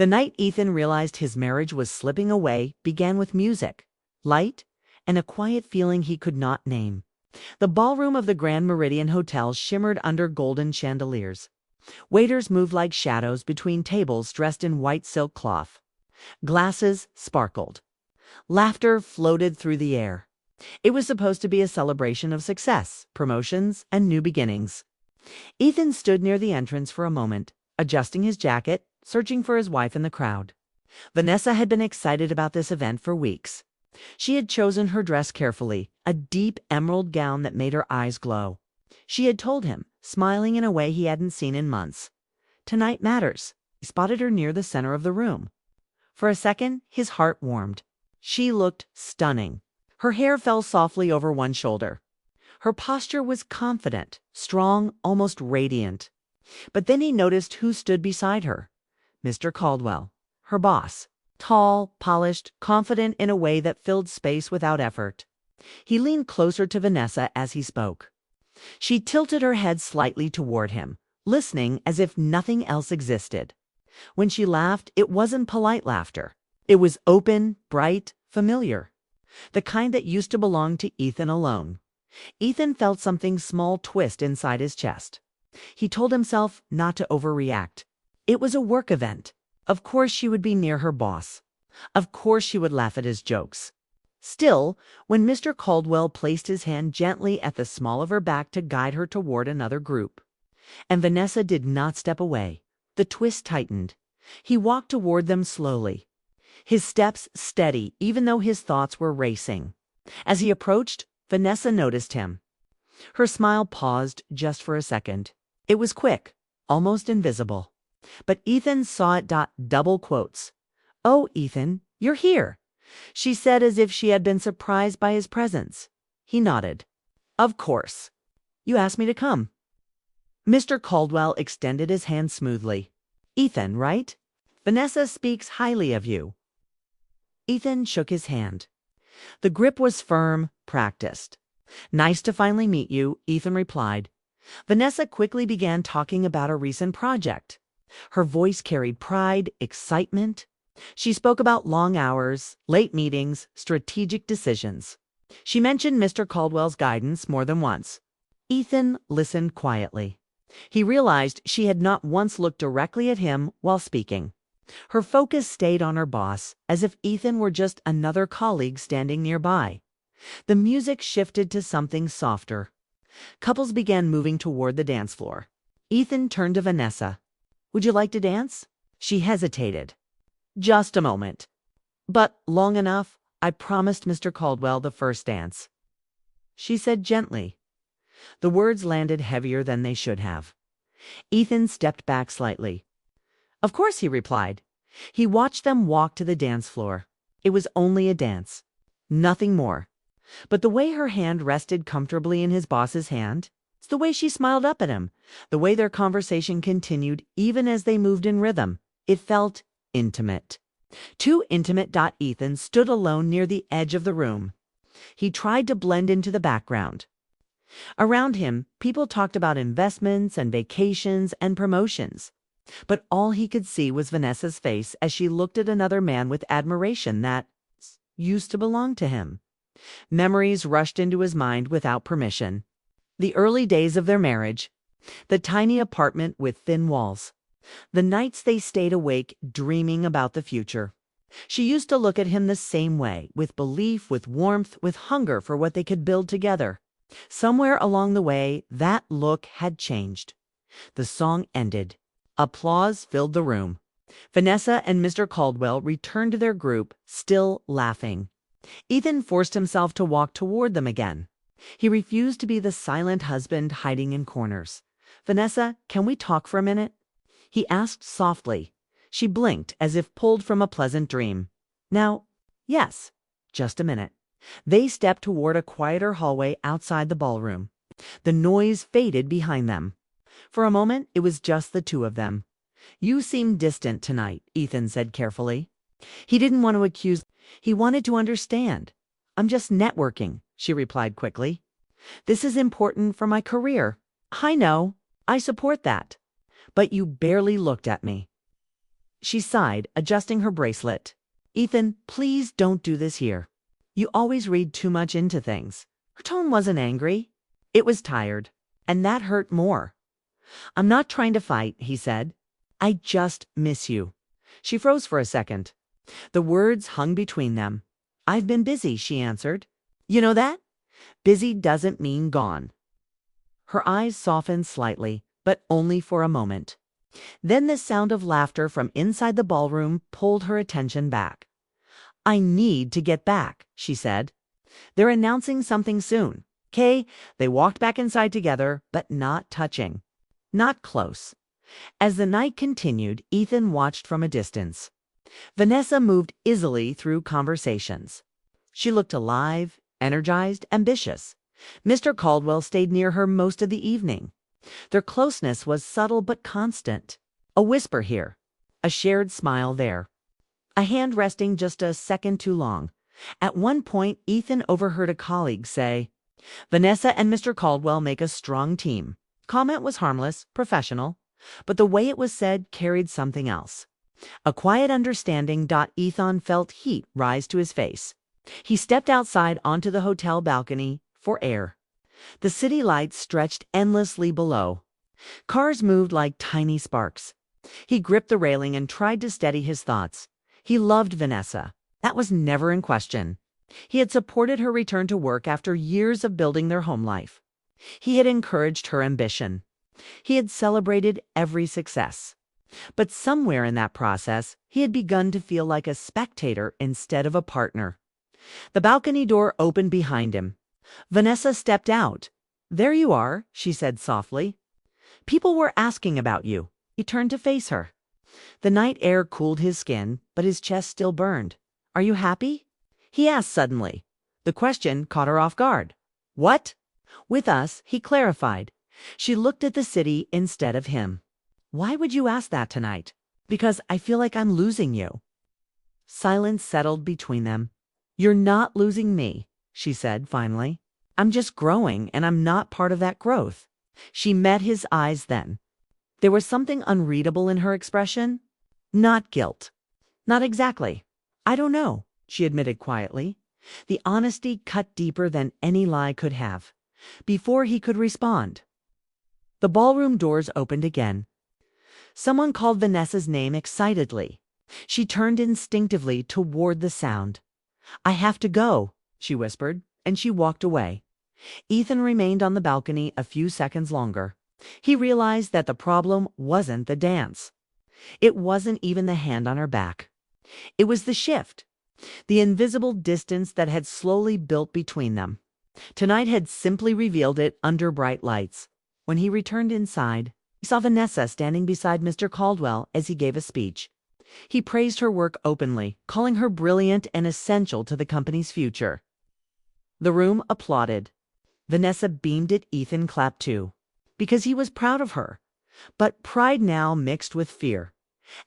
The night Ethan realized his marriage was slipping away began with music, light, and a quiet feeling he could not name. The ballroom of the Grand Meridian Hotel shimmered under golden chandeliers. Waiters moved like shadows between tables dressed in white silk cloth. Glasses sparkled. Laughter floated through the air. It was supposed to be a celebration of success, promotions, and new beginnings. Ethan stood near the entrance for a moment, adjusting his jacket, searching for his wife in the crowd. Vanessa had been excited about this event for weeks. She had chosen her dress carefully, a deep emerald gown that made her eyes glow. She had told him, smiling in a way he hadn't seen in months. "Tonight matters." He spotted her near the center of the room. For a second, his heart warmed. She looked stunning. Her hair fell softly over one shoulder. Her posture was confident, strong, almost radiant. But then he noticed who stood beside her. Mr. Caldwell, her boss. Tall, polished, confident in a way that filled space without effort. He leaned closer to Vanessa as he spoke. She tilted her head slightly toward him, listening as if nothing else existed. When she laughed, it wasn't polite laughter. It was open, bright, familiar. The kind that used to belong to Ethan alone. Ethan felt something small twist inside his chest. He told himself not to overreact. It was a work event. Of course she would be near her boss. Of course she would laugh at his jokes. Still, when Mr. Caldwell placed his hand gently at the small of her back to guide her toward another group, and Vanessa did not step away, the twist tightened. He walked toward them slowly, his steps steady even though his thoughts were racing. As he approached, Vanessa noticed him. Her smile paused just for a second. It was quick, almost invisible. But Ethan saw it. Double quotes. "Oh, Ethan, you're here," she said as if she had been surprised by his presence. He nodded. "Of course. You asked me to come." Mr. Caldwell extended his hand smoothly. "Ethan, right? Vanessa speaks highly of you." Ethan shook his hand. The grip was firm, practiced. "Nice to finally meet you," Ethan replied. Vanessa quickly began talking about a recent project. Her voice carried pride, excitement. She spoke about long hours, late meetings, strategic decisions. She mentioned Mr. Caldwell's guidance more than once. Ethan listened quietly. He realized she had not once looked directly at him while speaking. Her focus stayed on her boss, as if Ethan were just another colleague standing nearby. The music shifted to something softer. Couples began moving toward the dance floor. Ethan turned to Vanessa. "Would you like to dance?" She hesitated. "Just a moment. But long enough. I promised Mr. Caldwell the first dance," she said gently. The words landed heavier than they should have. Ethan stepped back slightly. "Of course," he replied. He watched them walk to the dance floor. It was only a dance. Nothing more. But the way her hand rested comfortably in his boss's hand, the way she smiled up at him, the way their conversation continued even as they moved in rhythm, it felt intimate. Too intimate. Ethan stood alone near the edge of the room. He tried to blend into the background. Around him, people talked about investments and vacations and promotions. But all he could see was Vanessa's face as she looked at another man with admiration that used to belong to him. Memories rushed into his mind without permission. The early days of their marriage, the tiny apartment with thin walls, the nights they stayed awake dreaming about the future. She used to look at him the same way, with belief, with warmth, with hunger for what they could build together. Somewhere along the way, that look had changed. The song ended. Applause filled the room. Vanessa and Mr. Caldwell returned to their group, still laughing. Ethan forced himself to walk toward them again. He refused to be the silent husband hiding in corners. "Vanessa, can we talk for a minute?" he asked softly. She blinked as if pulled from a pleasant dream. "Now, yes, just a minute." They stepped toward a quieter hallway outside the ballroom. The noise faded behind them. For a moment, it was just the two of them. "You seem distant tonight," Ethan said carefully. He didn't want to accuse. He wanted to understand. "I'm just networking," she replied quickly. "This is important for my career." "I know. I support that. But you barely looked at me." She sighed, adjusting her bracelet. Ethan, please don't do this here. You always read too much into things. Her tone wasn't angry. It was tired, and that hurt more. I'm not trying to fight, he said. I just miss you. She froze for a second. The words hung between them. I've been busy, she answered. You know that? Busy doesn't mean gone. Her eyes softened slightly, but only for a moment. Then the sound of laughter from inside the ballroom pulled her attention back. I need to get back, she said. They're announcing something soon. Kay, they walked back inside together, but not touching. Not close. As the night continued, Ethan watched from a distance. Vanessa moved easily through conversations. She looked alive, energized, ambitious. Mr. Caldwell stayed near her most of the evening. Their closeness was subtle but constant. A whisper here, a shared smile there, a hand resting just a second too long. At one point, Ethan overheard a colleague say, Vanessa and Mr. Caldwell make a strong team. Comment was harmless, professional, but the way it was said carried something else. A quiet understanding. Ethan felt heat rise to his face. He stepped outside onto the hotel balcony for air. The city lights stretched endlessly below. Cars moved like tiny sparks. He gripped the railing and tried to steady his thoughts. He loved Vanessa. That was never in question. He had supported her return to work after years of building their home life. He had encouraged her ambition. He had celebrated every success. But somewhere in that process, he had begun to feel like a spectator instead of a partner. The balcony door opened behind him. Vanessa stepped out. There you are, she said softly. People were asking about you. He turned to face her. The night air cooled his skin, but his chest still burned. Are you happy? He asked suddenly. The question caught her off guard. What? With us, he clarified. She looked at the city instead of him. Why would you ask that tonight? Because I feel like I'm losing you. Silence settled between them. You're not losing me, she said finally. I'm just growing, and I'm not part of that growth. She met his eyes then. There was something unreadable in her expression. Not guilt. Not exactly. I don't know, she admitted quietly. The honesty cut deeper than any lie could have. Before he could respond, the ballroom doors opened again. Someone called Vanessa's name excitedly. She turned instinctively toward the sound. I have to go, she whispered, and she walked away. Ethan remained on the balcony a few seconds longer. He realized that the problem wasn't the dance. It wasn't even the hand on her back. It was the shift, the invisible distance that had slowly built between them. Tonight had simply revealed it under bright lights. When he returned inside, he saw Vanessa standing beside Mr. Caldwell as he gave a speech. He praised her work openly, calling her brilliant and essential to the company's future. The room applauded. Vanessa beamed at Ethan, clapped too, because he was proud of her. But pride now mixed with fear.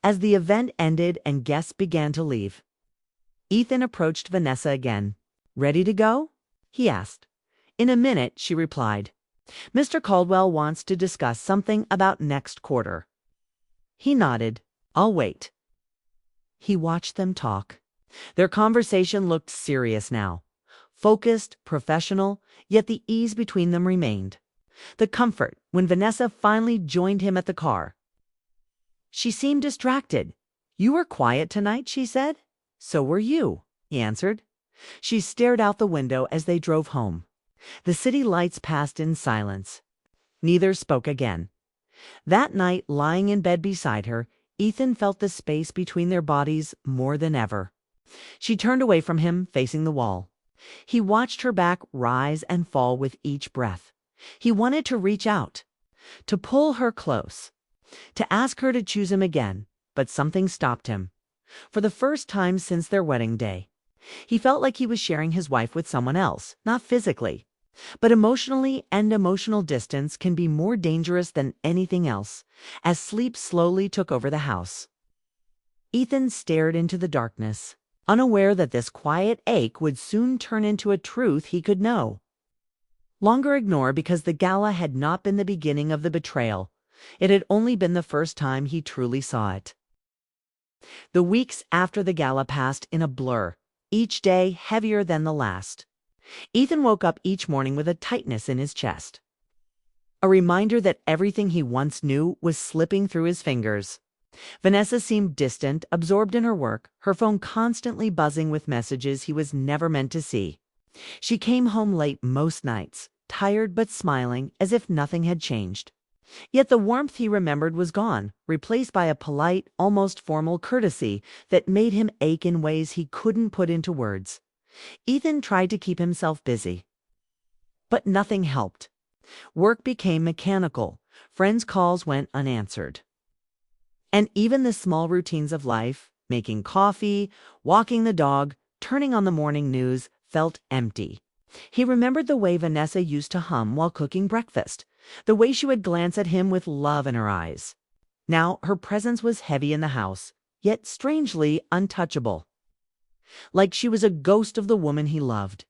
As the event ended and guests began to leave, Ethan approached Vanessa again. Ready to go? He asked. In a minute, she replied. Mr. Caldwell wants to discuss something about next quarter. He nodded. I'll wait. He watched them talk. Their conversation looked serious now. Focused, professional, yet the ease between them remained. The comfort when Vanessa finally joined him at the car. She seemed distracted. You were quiet tonight, she said. So were you, he answered. She stared out the window as they drove home. The city lights passed in silence. Neither spoke again. That night, lying in bed beside her, Ethan felt the space between their bodies more than ever. She turned away from him, facing the wall. He watched her back rise and fall with each breath. He wanted to reach out, to pull her close, to ask her to choose him again, but something stopped him. For the first time since their wedding day, he felt like he was sharing his wife with someone else, not physically, but emotionally, and emotional distance can be more dangerous than anything else, as sleep slowly took over the house. Ethan stared into the darkness, unaware that this quiet ache would soon turn into a truth he could know. Longer ignore because the gala had not been the beginning of the betrayal. It had only been the first time he truly saw it. The weeks after the gala passed in a blur, each day heavier than the last. Ethan woke up each morning with a tightness in his chest. A reminder that everything he once knew was slipping through his fingers. Vanessa seemed distant, absorbed in her work, her phone constantly buzzing with messages he was never meant to see. She came home late most nights, tired but smiling, as if nothing had changed. Yet the warmth he remembered was gone, replaced by a polite, almost formal courtesy that made him ache in ways he couldn't put into words. Ethan tried to keep himself busy. But nothing helped. Work became mechanical. Friends' calls went unanswered. And even the small routines of life, making coffee, walking the dog, turning on the morning news, felt empty. He remembered the way Vanessa used to hum while cooking breakfast, the way she would glance at him with love in her eyes. Now her presence was heavy in the house, yet strangely untouchable. Like she was a ghost of the woman he loved.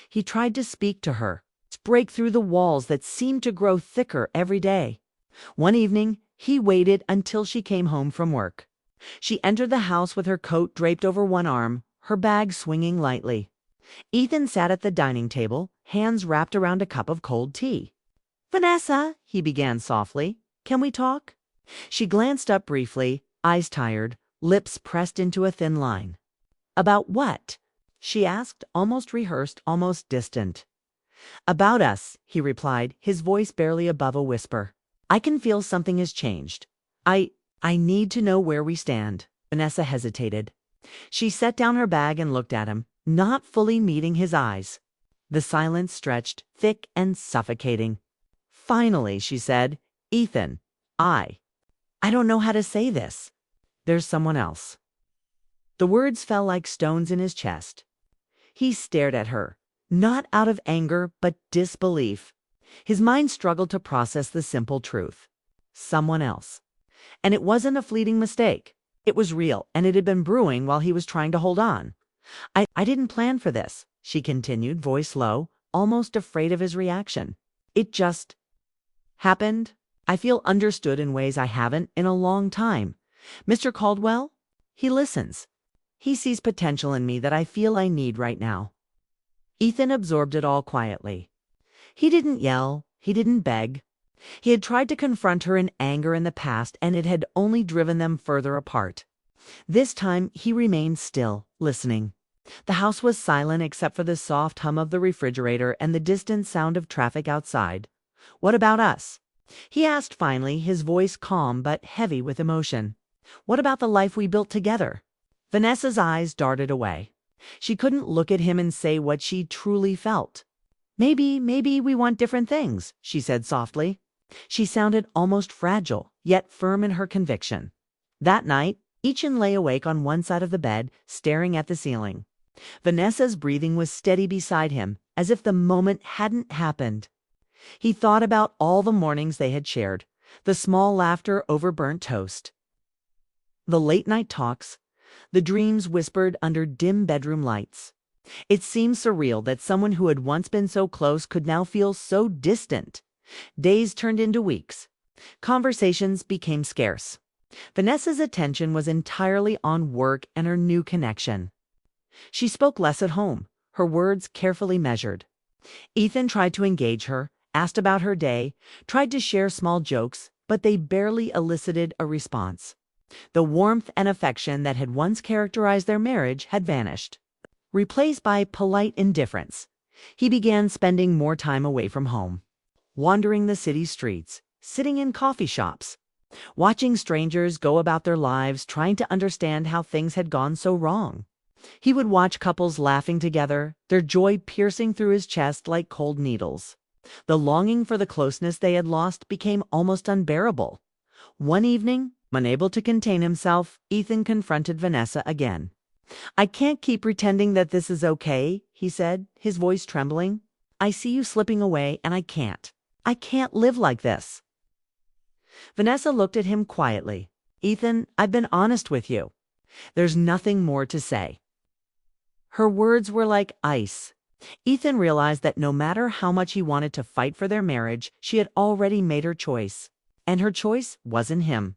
He tried to speak to her, to break through the walls that seemed to grow thicker every day. One evening, he waited until she came home from work. She entered the house with her coat draped over one arm, her bag swinging lightly. Ethan sat at the dining table, hands wrapped around a cup of cold tea. "Vanessa," he began softly, "can we talk?" She glanced up briefly, eyes tired, lips pressed into a thin line. "About what?" she asked, almost rehearsed, almost distant. "About us," he replied, his voice barely above a whisper. "I can feel something has changed. I need to know where we stand." Vanessa hesitated. She set down her bag and looked at him, not fully meeting his eyes. The silence stretched, thick and suffocating. Finally, she said, "Ethan, I don't know how to say this. There's someone else." The words fell like stones in his chest. He stared at her, not out of anger, but disbelief. His mind struggled to process the simple truth. Someone else. And it wasn't a fleeting mistake. It was real, and it had been brewing while he was trying to hold on. I didn't plan for this," she continued, voice low, almost afraid of his reaction. "It just happened. I feel understood in ways I haven't in a long time. Mr. Caldwell, he listens. He sees potential in me that I feel I need right now." Ethan absorbed it all quietly. He didn't yell, he didn't beg. He had tried to confront her in anger in the past, and it had only driven them further apart. This time he remained still, listening. The house was silent except for the soft hum of the refrigerator and the distant sound of traffic outside. "What about us?" he asked finally, his voice calm but heavy with emotion. "What about the life we built together?" Vanessa's eyes darted away. She couldn't look at him and say what she truly felt. Maybe we want different things," she said softly. She sounded almost fragile, yet firm in her conviction. That night, Ethan lay awake on one side of the bed, staring at the ceiling. Vanessa's breathing was steady beside him, as if the moment hadn't happened. He thought about all the mornings they had shared, the small laughter over burnt toast, the late-night talks, the dreams whispered under dim bedroom lights. It seemed surreal that someone who had once been so close could now feel so distant. Days turned into weeks. Conversations became scarce. Vanessa's attention was entirely on work and her new connection. She spoke less at home, her words carefully measured. Ethan tried to engage her, asked about her day, tried to share small jokes, but they barely elicited a response. The warmth and affection that had once characterized their marriage had vanished, replaced by polite indifference. He began spending more time away from home, wandering the city streets, sitting in coffee shops, watching strangers go about their lives, trying to understand how things had gone so wrong. He would watch couples laughing together, their joy piercing through his chest like cold needles. The longing for the closeness they had lost became almost unbearable. One evening, unable to contain himself, Ethan confronted Vanessa again. "I can't keep pretending that this is okay," he said, his voice trembling. "I see you slipping away, and I can't. I can't live like this." Vanessa looked at him quietly. "Ethan, I've been honest with you. There's nothing more to say." Her words were like ice. Ethan realized that no matter how much he wanted to fight for their marriage, she had already made her choice. And her choice wasn't him.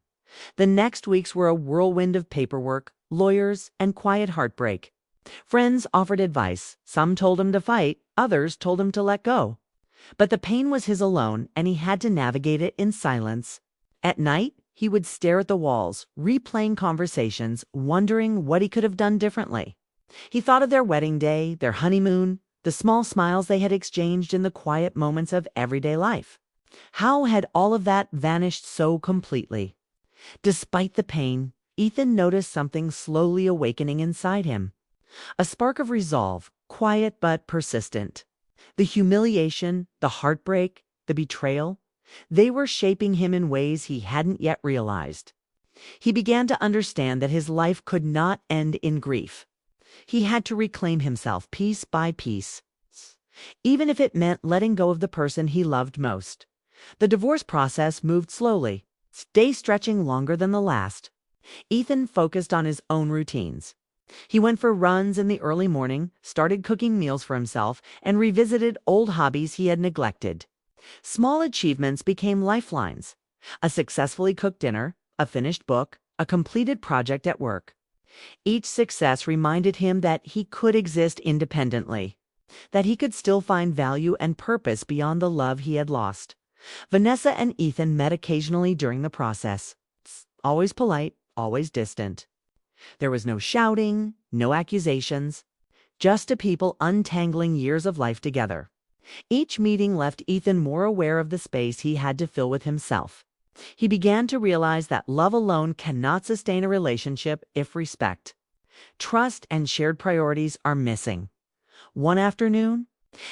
The next weeks were a whirlwind of paperwork, lawyers, and quiet heartbreak. Friends offered advice. Some told him to fight, others told him to let go. But the pain was his alone, and he had to navigate it in silence. At night, he would stare at the walls, replaying conversations, wondering what he could have done differently. He thought of their wedding day, their honeymoon, the small smiles they had exchanged in the quiet moments of everyday life. How had all of that vanished so completely? Despite the pain, Ethan noticed something slowly awakening inside him. A spark of resolve, quiet but persistent. The humiliation, the heartbreak, the betrayal, they were shaping him in ways he hadn't yet realized. He began to understand that his life could not end in grief. He had to reclaim himself piece by piece, even if it meant letting go of the person he loved most. The divorce process moved slowly, days stretching longer than the last. Ethan focused on his own routines. He went for runs in the early morning, started cooking meals for himself, and revisited old hobbies he had neglected. Small achievements became lifelines. A successfully cooked dinner, a finished book, a completed project at work. Each success reminded him that he could exist independently, that he could still find value and purpose beyond the love he had lost. Vanessa and Ethan met occasionally during the process. Always polite, always distant. There was no shouting, no accusations, just two people untangling years of life together. Each meeting left Ethan more aware of the space he had to fill with himself. He began to realize that love alone cannot sustain a relationship if respect, trust, and shared priorities are missing. One afternoon,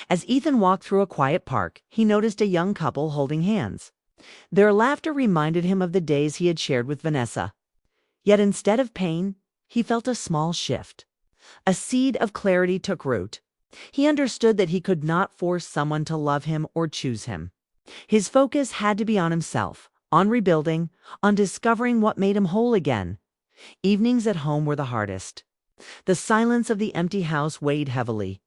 as Ethan walked through a quiet park, he noticed a young couple holding hands. Their laughter reminded him of the days he had shared with Vanessa. Yet instead of pain, he felt a small shift. A seed of clarity took root. He understood that he could not force someone to love him or choose him. His focus had to be on himself, on rebuilding, on discovering what made him whole again. Evenings at home were the hardest. The silence of the empty house weighed heavily.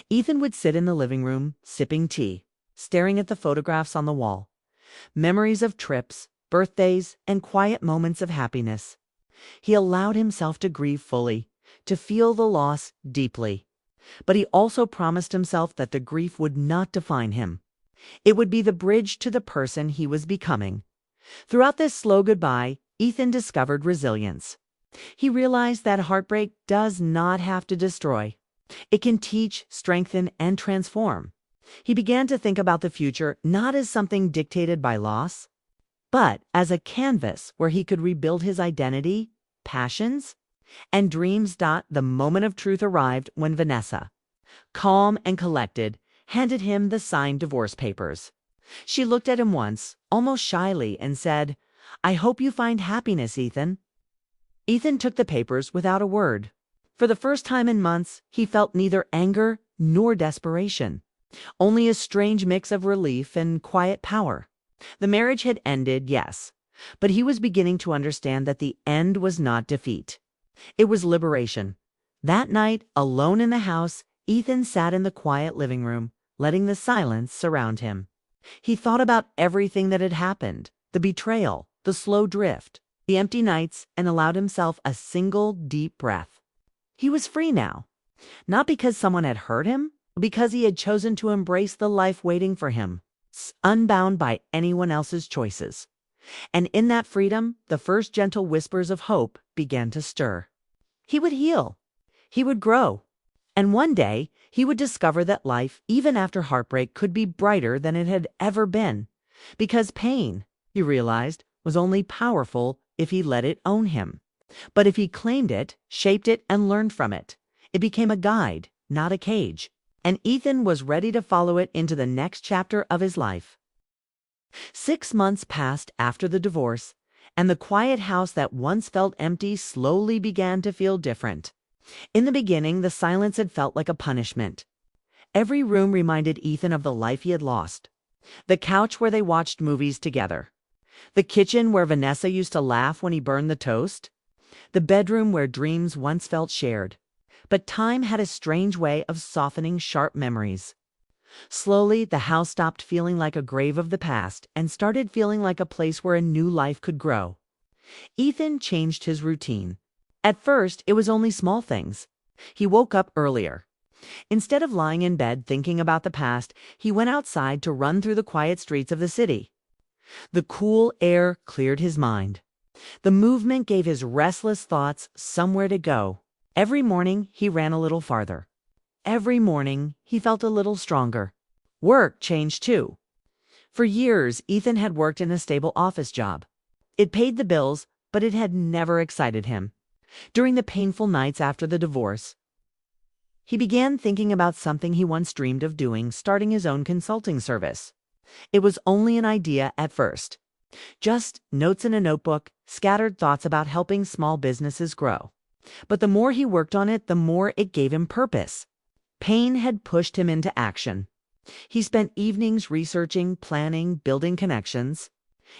Ethan would sit in the living room, sipping tea, staring at the photographs on the wall. Memories of trips, birthdays, and quiet moments of happiness. He allowed himself to grieve fully, to feel the loss deeply. But he also promised himself that the grief would not define him. It would be the bridge to the person he was becoming. Throughout this slow goodbye, Ethan discovered resilience. He realized that heartbreak does not have to destroy. It can teach, strengthen, and transform. He began to think about the future not as something dictated by loss, but as a canvas where he could rebuild his identity, passions, and dreams. The moment of truth arrived when Vanessa, calm and collected, handed him the signed divorce papers. She looked at him once, almost shyly, and said, "I hope you find happiness, Ethan." Ethan took the papers without a word. For the first time in months, he felt neither anger nor desperation, only a strange mix of relief and quiet power. The marriage had ended, yes, but he was beginning to understand that the end was not defeat. It was liberation. That night, alone in the house, Ethan sat in the quiet living room, letting the silence surround him. He thought about everything that had happened, the betrayal, the slow drift, the empty nights, and allowed himself a single deep breath. He was free now, not because someone had hurt him, but because he had chosen to embrace the life waiting for him, unbound by anyone else's choices. And in that freedom, the first gentle whispers of hope began to stir. He would heal. He would grow. And one day, he would discover that life, even after heartbreak, could be brighter than it had ever been. Because pain, he realized, was only powerful if he let it own him. But if he claimed it, shaped it, and learned from it, it became a guide, not a cage. And Ethan was ready to follow it into the next chapter of his life. 6 months passed after the divorce, and the quiet house that once felt empty slowly began to feel different. In the beginning, the silence had felt like a punishment. Every room reminded Ethan of the life he had lost. The couch where they watched movies together. The kitchen where Vanessa used to laugh when he burned the toast. The bedroom where dreams once felt shared. But time had a strange way of softening sharp memories. Slowly, the house stopped feeling like a grave of the past and started feeling like a place where a new life could grow. Ethan changed his routine. At first, it was only small things. He woke up earlier. Instead of lying in bed thinking about the past, he went outside to run through the quiet streets of the city. The cool air cleared his mind. The movement gave his restless thoughts somewhere to go. Every morning, he ran a little farther. Every morning, he felt a little stronger. Work changed too. For years, Ethan had worked in a stable office job. It paid the bills, but it had never excited him. During the painful nights after the divorce, he began thinking about something he once dreamed of doing, starting his own consulting service. It was only an idea at first. Just notes in a notebook, scattered thoughts about helping small businesses grow. But the more he worked on it, the more it gave him purpose. Pain had pushed him into action. He spent evenings researching, planning, building connections.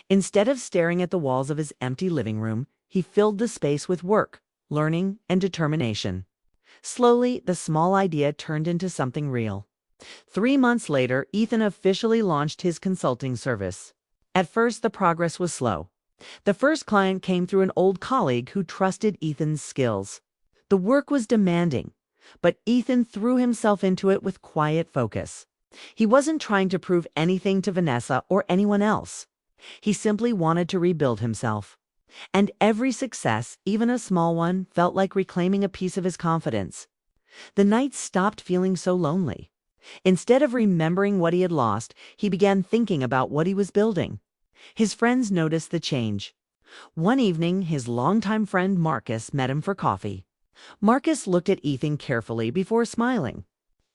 Instead of staring at the walls of his empty living room, he filled the space with work, learning, and determination. Slowly, the small idea turned into something real. 3 months later, Ethan officially launched his consulting service. At first, the progress was slow. The first client came through an old colleague who trusted Ethan's skills. The work was demanding, but Ethan threw himself into it with quiet focus. He wasn't trying to prove anything to Vanessa or anyone else. He simply wanted to rebuild himself. And every success, even a small one, felt like reclaiming a piece of his confidence. The nights stopped feeling so lonely. Instead of remembering what he had lost, he began thinking about what he was building. His friends noticed the change. One evening, his longtime friend Marcus met him for coffee. Marcus looked at Ethan carefully before smiling.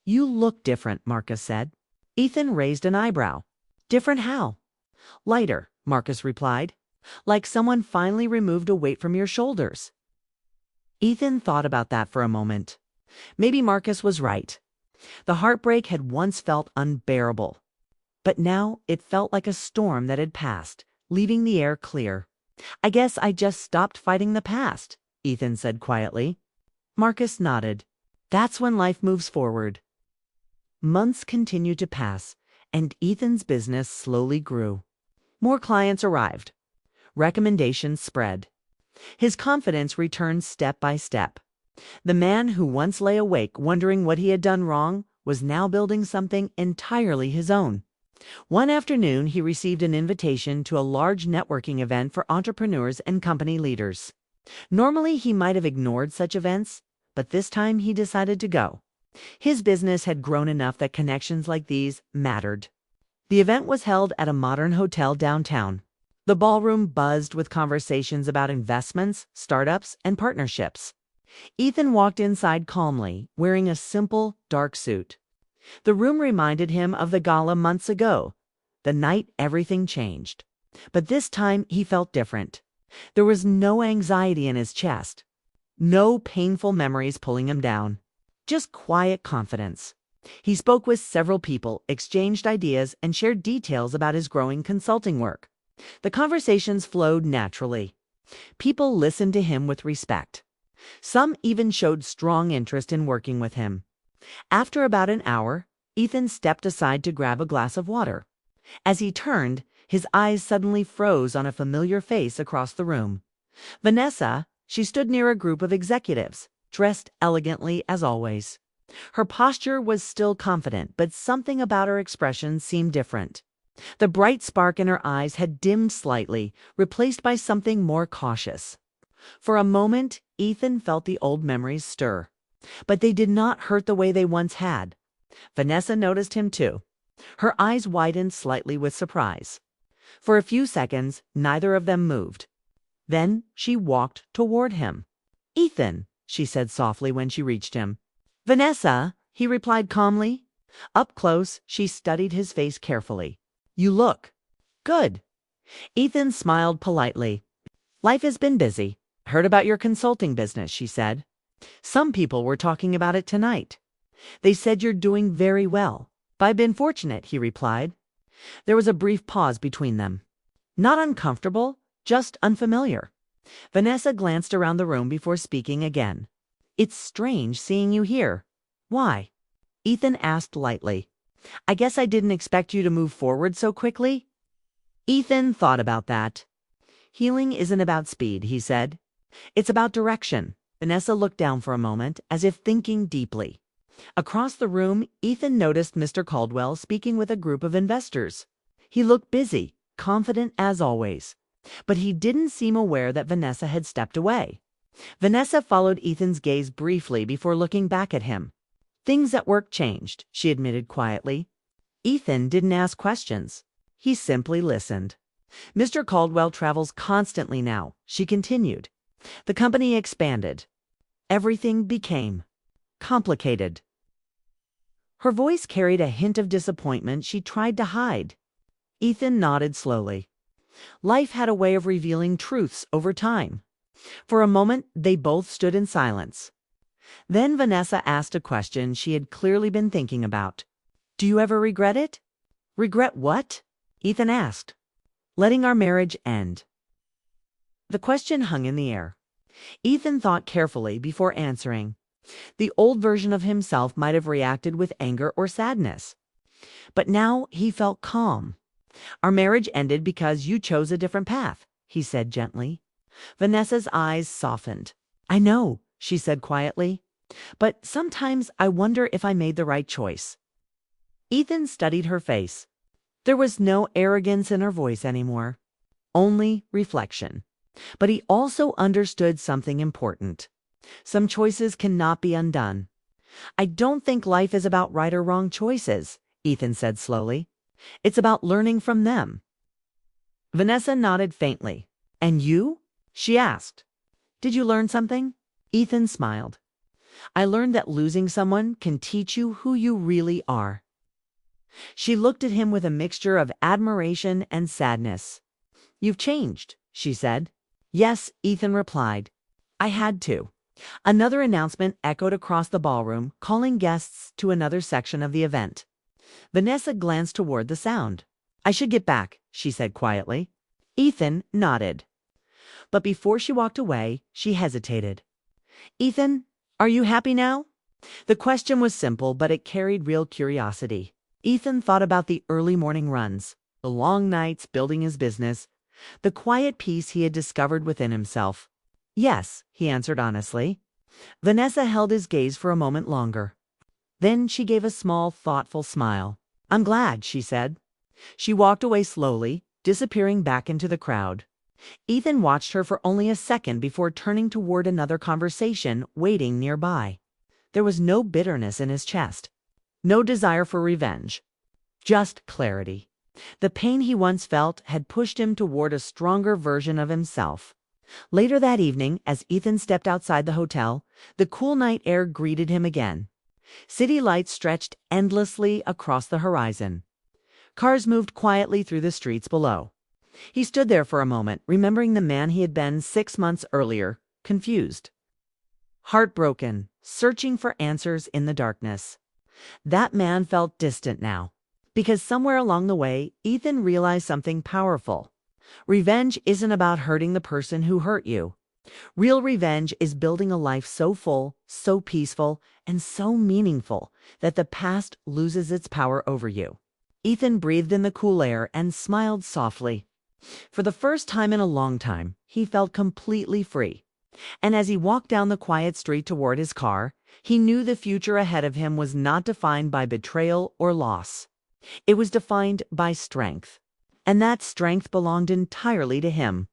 "You look different," Marcus said. Ethan raised an eyebrow. "Different how?" "Lighter," Marcus replied. "Like someone finally removed a weight from your shoulders." Ethan thought about that for a moment. Maybe Marcus was right. The heartbreak had once felt unbearable. But now it felt like a storm that had passed, leaving the air clear. "I guess I just stopped fighting the past," Ethan said quietly. Marcus nodded. That's when life moves forward. Months continued to pass, and Ethan's business slowly grew. More clients arrived. Recommendations spread. His confidence returned step by step. The man who once lay awake wondering what he had done wrong was now building something entirely his own. One afternoon, he received an invitation to a large networking event for entrepreneurs and company leaders. Normally, he might have ignored such events, but this time he decided to go. His business had grown enough that connections like these mattered. The event was held at a modern hotel downtown. The ballroom buzzed with conversations about investments, startups, and partnerships. Ethan walked inside calmly, wearing a simple, dark suit. The room reminded him of the gala months ago, the night everything changed. But this time he felt different. There was no anxiety in his chest, no painful memories pulling him down, just quiet confidence. He spoke with several people, exchanged ideas, and shared details about his growing consulting work. The conversations flowed naturally. People listened to him with respect. Some even showed strong interest in working with him. After about an hour, Ethan stepped aside to grab a glass of water. As he turned, his eyes suddenly froze on a familiar face across the room. Vanessa, she stood near a group of executives, dressed elegantly as always. Her posture was still confident, but something about her expression seemed different. The bright spark in her eyes had dimmed slightly, replaced by something more cautious. For a moment, Ethan felt the old memories stir. But they did not hurt the way they once had. Vanessa noticed him too. Her eyes widened slightly with surprise. For a few seconds, neither of them moved. Then she walked toward him. "Ethan," she said softly when she reached him. "Vanessa," he replied calmly. Up close, she studied his face carefully. "You look good." Ethan smiled politely. "Life has been busy. Heard about your consulting business," she said. "Some people were talking about it tonight. They said you're doing very well." "I've been fortunate," he replied. There was a brief pause between them. Not uncomfortable, just unfamiliar. Vanessa glanced around the room before speaking again. "It's strange seeing you here." "Why?" Ethan asked lightly. "I guess I didn't expect you to move forward so quickly." Ethan thought about that. Healing isn't about speed, he said. It's about direction. Vanessa looked down for a moment, as if thinking deeply. Across the room, Ethan noticed Mr. Caldwell speaking with a group of investors. He looked busy, confident as always. But he didn't seem aware that Vanessa had stepped away. Vanessa followed Ethan's gaze briefly before looking back at him. Things at work changed, she admitted quietly. Ethan didn't ask questions. He simply listened. Mr. Caldwell travels constantly now, she continued. The company expanded. Everything became complicated. Her voice carried a hint of disappointment she tried to hide. Ethan nodded slowly. Life had a way of revealing truths over time. For a moment, they both stood in silence. Then Vanessa asked a question she had clearly been thinking about. Do you ever regret it? Regret what? Ethan asked. Letting our marriage end. The question hung in the air. Ethan thought carefully before answering. The old version of himself might have reacted with anger or sadness. But now he felt calm. Our marriage ended because you chose a different path, he said gently. Vanessa's eyes softened. I know, she said quietly. But sometimes I wonder if I made the right choice. Ethan studied her face. There was no arrogance in her voice anymore. Only reflection. But he also understood something important. Some choices cannot be undone. I don't think life is about right or wrong choices, Ethan said slowly. It's about learning from them. Vanessa nodded faintly. And you? She asked. Did you learn something? Ethan smiled. I learned that losing someone can teach you who you really are. She looked at him with a mixture of admiration and sadness. You've changed, she said. Yes, Ethan replied. I had to. Another announcement echoed across the ballroom, calling guests to another section of the event. Vanessa glanced toward the sound. I should get back, she said quietly. Ethan nodded. But before she walked away, she hesitated. Ethan, are you happy now? The question was simple, but it carried real curiosity. Ethan thought about the early morning runs, the long nights building his business, the quiet peace he had discovered within himself. Yes, he answered honestly. Vanessa held his gaze for a moment longer. Then she gave a small, thoughtful smile. I'm glad, she said. She walked away slowly, disappearing back into the crowd. Ethan watched her for only a second before turning toward another conversation waiting nearby. There was no bitterness in his chest, no desire for revenge, just clarity. The pain he once felt had pushed him toward a stronger version of himself. Later that evening, as Ethan stepped outside the hotel, the cool night air greeted him again. City lights stretched endlessly across the horizon. Cars moved quietly through the streets below. He stood there for a moment, remembering the man he had been 6 months earlier, confused, heartbroken, searching for answers in the darkness. That man felt distant now, because somewhere along the way, Ethan realized something powerful. Revenge isn't about hurting the person who hurt you. Real revenge is building a life so full, so peaceful, and so meaningful that the past loses its power over you. Ethan breathed in the cool air and smiled softly. For the first time in a long time, he felt completely free. And as he walked down the quiet street toward his car, he knew the future ahead of him was not defined by betrayal or loss. It was defined by strength. And that strength belonged entirely to him.